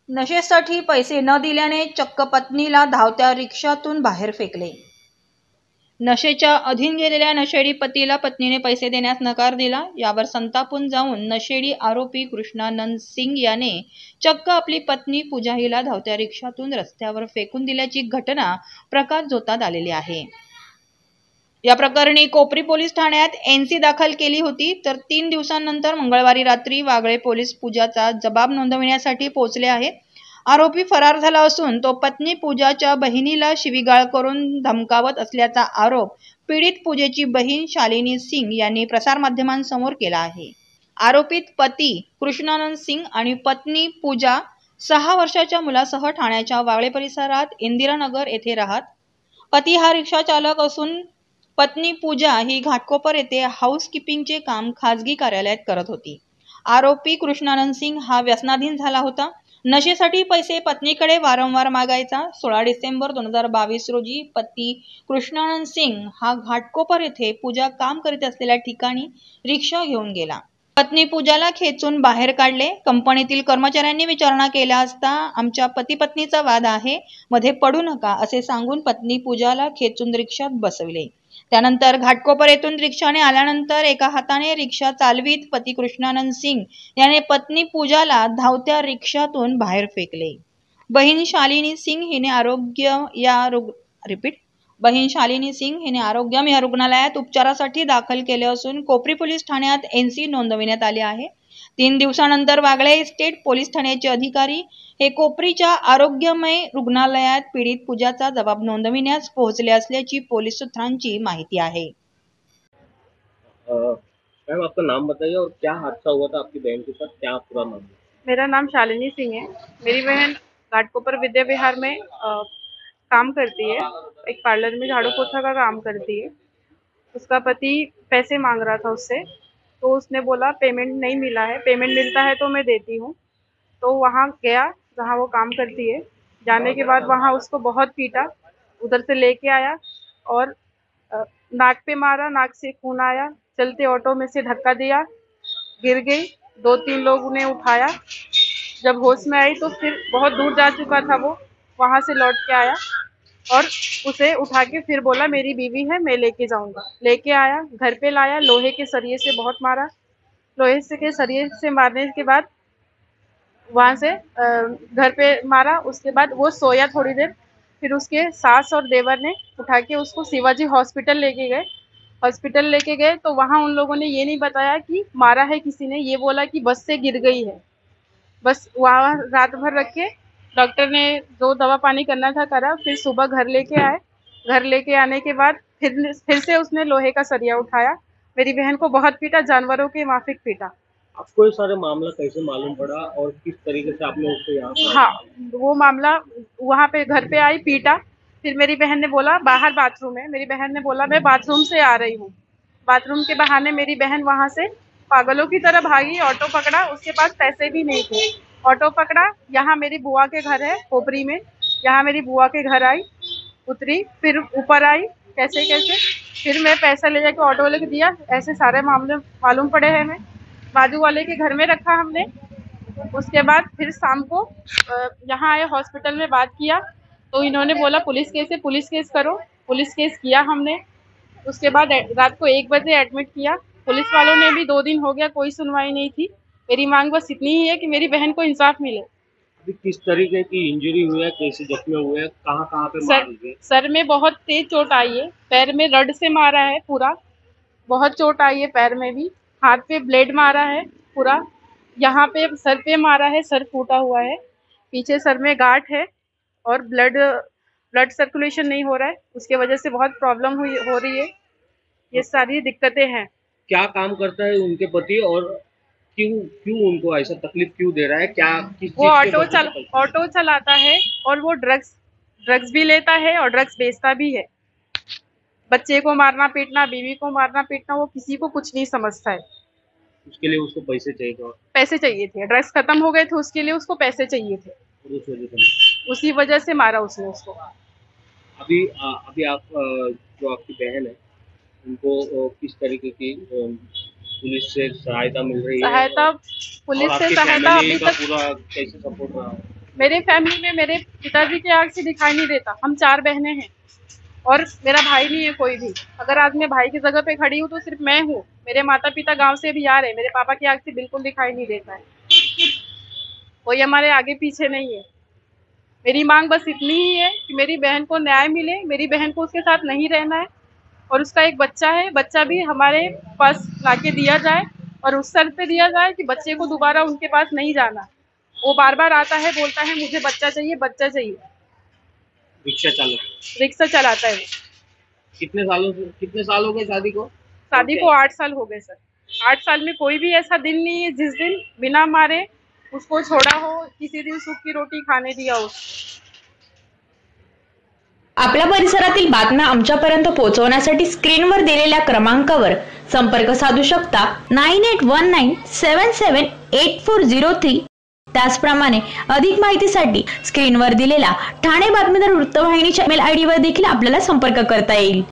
नशेसाठी पैसे न दिल्याने चक्क पत्नीला धावत्या रिक्षातून बाहेर फेकले। नशेच्या अधीन गेलेल्या नशेडी पतीला पत्नीने पैसे देण्यास नकार दिला। यावर संतापून जाऊन नशेडी आरोपी कृष्णानंद सिंग याने चक्क आपली पत्नी पूजा हिला धावत्या रिक्षातून रस्त्यावर फेकून दिल्याची घटना प्रकाशझोतात आलेली आहे। या प्रकरणी कोपरी पोलीस ठाण्यात एनसी दाखल केली होती। तर 3 दिवसांनंतर मंगळवारी रात्री वागळे पोलीस पूजाचा जबाब नोंदविण्यासाठी पोहोचले आहेत। आरोपी फरार झाला असून तो पत्नी पूजाच्या बहिणीला शिवीगाळ करून धमकावत असल्याचा आरोप पीडित पूजेची बहीण शालिनी सिंग यांनी प्रसारमाध्यमांसमोर केला आहे। आरोपित पती कृष्णानंद सिंग आणि पत्नी पूजा 6 वर्षाच्या मुलासह ठाण्याच्या वागळे परिसरात इंदिरानगर येथे राहत। पती हा रिक्षा चालक असून पत्नी पूजा ही घाटकोपर येथे हाऊसकीपिंगचे काम खाजगी कार्यालयात करत होती। आरोपी कृष्णानंद सिंग हा व्यसनाधीन झाला होता। नशेसाठी पैसे पत्नीकडे वारंवार मागायचा। 16 डिसेंबर 2022 रोजी पती कृष्णानंद सिंग हा घाटकोपर येथे पूजा काम करीत असलेल्या ठिकाणी रिक्षा घेऊन गेला। पत्नी पूजाला खेचून बाहेर काढले। कंपनीतील कर्मचाऱ्यांनी विचारणा केल्या असता आमच्या पती पत्नीचा वाद आहे, मध्ये पडू नका असे सांगून पत्नी पूजाला खेचून रिक्षात बसविले। त्यानंतर घाटकोपर येथून रिक्षाने आल्यानंतर एका हाताने रिक्षा चालवीत पती कृष्णानंद सिंग याने पत्नी पूजाला धावत्या रिक्षातून बाहेर फेकले। बहीण शालिनी सिंग हिने आरोग्यम या रुग्णालयात उपचारासाठी दाखल केले असून कोपरी पोलीस ठाण्यात एनसी नोंदविण्यात आले आहे। 3 दिवसानंतर वागळे स्टेट पोलीस ठाण्याचे अधिकारी हे कोपरीच्या आरोग्यमय रुग्णालयात पीडित पूजाचा जबाब नोंदविण्यास पोहोचले असल्याची पोलीस सूत्रांची माहिती आहे। मैम आपका नाम बताइए और क्या हादसा हुआ था आपकी बहन के साथ, क्या पूरा नाम? मेरा नाम शालिनी सिंह है। मेरी बहन घाटकोपर विद्या विहार में काम करती है। एक पार्लर में झाड़ू पोछा का काम करती है। उसका पति पैसे मांग रहा था उससे, तो उसने बोला पेमेंट नहीं मिला है, पेमेंट मिलता है तो मैं देती हूँ। तो वहाँ गया जहाँ वो काम करती है। जाने के बाद वहाँ उसको बहुत पीटा, उधर से लेके आया और नाक पे मारा, नाक से खून आया। चलते ऑटो में से धक्का दिया, गिर गई। 2-3 लोग उन्हें उठाया। जब होश में आई तो फिर बहुत दूर जा चुका था वो, वहाँ से लौट के आया और उसे उठा के फिर बोला मेरी बीवी है, मैं लेके जाऊंगा। लेके आया, घर पे लाया, लोहे के सरिये से बहुत मारा। लोहे के सरिये से मारने के बाद वहाँ से घर पे मारा। उसके बाद वो सोया थोड़ी देर, फिर उसके सास और देवर ने उठा के उसको शिवाजी हॉस्पिटल लेके गए। हॉस्पिटल लेके गए तो वहाँ उन लोगों ने ये नहीं बताया कि मारा है किसी ने, ये बोला कि बस से गिर गई है। बस वहाँ रात भर रख के डॉक्टर ने जो दवा पानी करना था करा, फिर सुबह घर लेके आए। घर लेके आने के बाद फिर से उसने लोहे का सरिया उठाया, मेरी बहन को बहुत पीटा, जानवरों के माफिक पीटा। आपको ये सारे मामला कैसे मालूम पड़ा और किस तरीके से आपने उसको यहाँ? हाँ, वो मामला वहाँ पे घर पे आई, पीटा। फिर मेरी बहन ने बोला बाहर बाथरूम है, मेरी बहन ने बोला मैं बाथरूम से आ रही हूँ। बाथरूम के बहाने मेरी बहन वहाँ से पागलों की तरह भागी। ऑटो पकड़ा, उसके पास पैसे भी नहीं थे। ऑटो पकड़ा, यहाँ मेरी बुआ के घर है कोपरी में, यहाँ मेरी बुआ के घर आई, उतरी, फिर ऊपर आई कैसे कैसे, फिर मैं पैसा ले जाके ऑटो वाले को दिया। ऐसे सारे मामले मालूम पड़े हैं। हमें बाजू वाले के घर में रखा हमने। उसके बाद फिर शाम को यहाँ आए, हॉस्पिटल में बात किया तो इन्होंने बोला पुलिस केस है, पुलिस केस करो। पुलिस केस किया हमने। उसके बाद रात को 1 बजे एडमिट किया। पुलिस वालों ने भी 2 दिन हो गया, कोई सुनवाई नहीं थी। मेरी मांग बस इतनी ही है कि मेरी बहन को इंसाफ मिले। अभी किस तरीके की इंजरी हुई है, कैसे जख्मी हुए हैं, कहाँ पे मार हुई है? सर में बहुत तेज चोट आई है, पैर में रड से मारा है पूरा, बहुत चोट आई है पैर में भी। हाथ पे ब्लेड मारा है पूरा, यहाँ पे सर पे मारा है, सर फूटा हुआ है, पीछे सर में गांठ है और ब्लड सर्कुलेशन नहीं हो रहा है, उसके वजह से बहुत प्रॉब्लम हो रही है। ये सारी दिक्कतें हैं। क्या काम करता है उनके पति और क्यों उनको ऐसा तकलीफ क्यों दे रहा है? क्या किस वो चीज़ के ऑटो चलाता है और वो ड्रग्स भी लेता है और ड्रग्स बेचता भी है। बच्चे को मारना पीटना, बीवी को मारना पीटना, वो किसी को कुछ नहीं समझता है। उसके लिए उसको पैसे चाहिए थे? पैसे चाहिए थे, ड्रग्स खत्म हो गए थे, उसके लिए उसको पैसे चाहिए थे, उसी वजह से मारा उसने उसको। अभी आप जो आपकी बहन है उनको किस तरीके की पुलिस से सहायता मिल रही है? पुलिस से सहायता अभी तक पूरा कैसे सपोर्ट रहा? मेरे फैमिली में मेरे पिताजी की आंख से दिखाई नहीं देता। हम 4 बहनें हैं और मेरा भाई नहीं है कोई भी। अगर आज मैं भाई की जगह पे खड़ी हूँ तो सिर्फ मैं हूँ। मेरे माता पिता गांव से भी आ रहे, मेरे पापा की आंख से बिल्कुल दिखाई नहीं देता है। कोई हमारे आगे पीछे नहीं है। मेरी मांग बस इतनी ही है कि मेरी बहन को न्याय मिले। मेरी बहन को उसके साथ नहीं रहना है और उसका एक बच्चा है, बच्चा भी हमारे पास लाके दिया जाए और उस शर्त पे दिया जाए कि बच्चे को दोबारा उनके पास नहीं जाना। वो बार बार आता है, बोलता है मुझे बच्चा चाहिए, बच्चा चाहिए। रिक्शा चलाता है वो। कितने साल हो गए शादी को? शादी को 8 साल हो गए सर। 8 साल में कोई भी ऐसा दिन नहीं है जिस दिन बिना मारे उसको छोड़ा हो, किसी दिन सूख की रोटी खाने दिया हो। आपल्या परिसरातील बातम्या आमच्यापर्यंत पोहोचवण्यासाठी स्क्रीनवर दिलेल्या क्रमांकावर संपर्क साधू शकता 9819778403। त्याचप्रमाणे अधिक माहितीसाठी स्क्रीनवर दिलेला ठाणे बातमीदार वृत्तवाहिनीच्या ईमेल आयडी वर देखील आपल्याला संपर्क करता येईल।